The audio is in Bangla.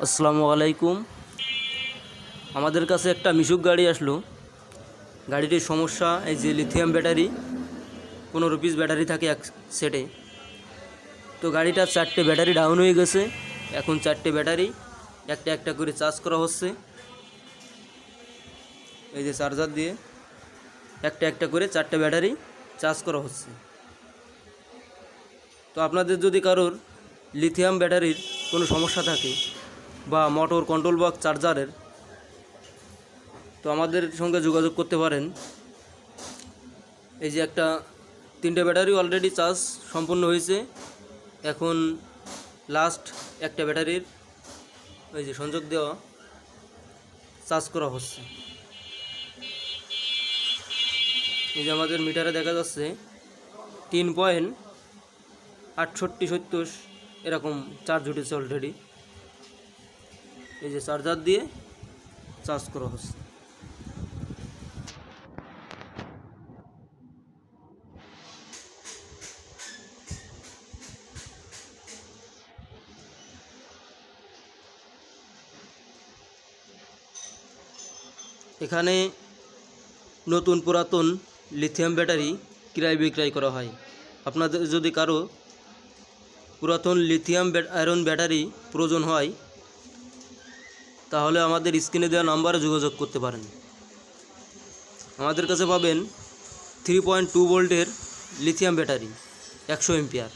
আসসালামু আলাইকুম। আমাদের কাছে একটা মিশুক গাড়ি আসলো। গাড়িটির সমস্যা এই যে লিথিয়াম ব্যাটারি, 15 পিস ব্যাটারি থাকে এক সেটে। তো গাড়িটার 4টে ব্যাটারি ডাউন হয়ে গেছে। এখন 4টে ব্যাটারি একটা একটা করে চার্জ করা হচ্ছে। এই যে চার্জার দিয়ে একটা একটা করে 4টে ব্যাটারি চার্জ করা হচ্ছে। তো আপনাদের যদি কারোর লিথিয়াম ব্যাটারির কোনো সমস্যা থাকে বা মোটর কন্ট্রোল বক্স চার্জারের, তো আমাদের সঙ্গে যোগাযোগ করতে পারেন। এই যে 3টে ব্যাটারি অলরেডি চার্জ সম্পূর্ণ হয়েছে। এখন লাস্ট একটা ব্যাটারির ওই যে সংযোগ দেওয়া চার্জ করা হচ্ছে। এই যে আমাদের মিটারে দেখা যাচ্ছে 3.6870 এরকম চার্জ উঠেছে অলরেডি। এই যে চার্জার দিয়ে চার্জ করা হচ্ছে। এখানে নতুন পুরাতন লিথিয়াম ব্যাটারি ক্রয় বিক্রয় করা হয়। আপনাদের যদি কারো পুরাতন লিথিয়াম আয়রন ব্যাটারি প্রয়োজন হয়, তাহলে আমাদের স্ক্রিনে দেওয়া নাম্বারে যোগাযোগ করতে পারেন। আমাদের কাছে পাবেন 3.2 ভোল্টের লিথিয়াম ব্যাটারি 100 এম্পিয়ার।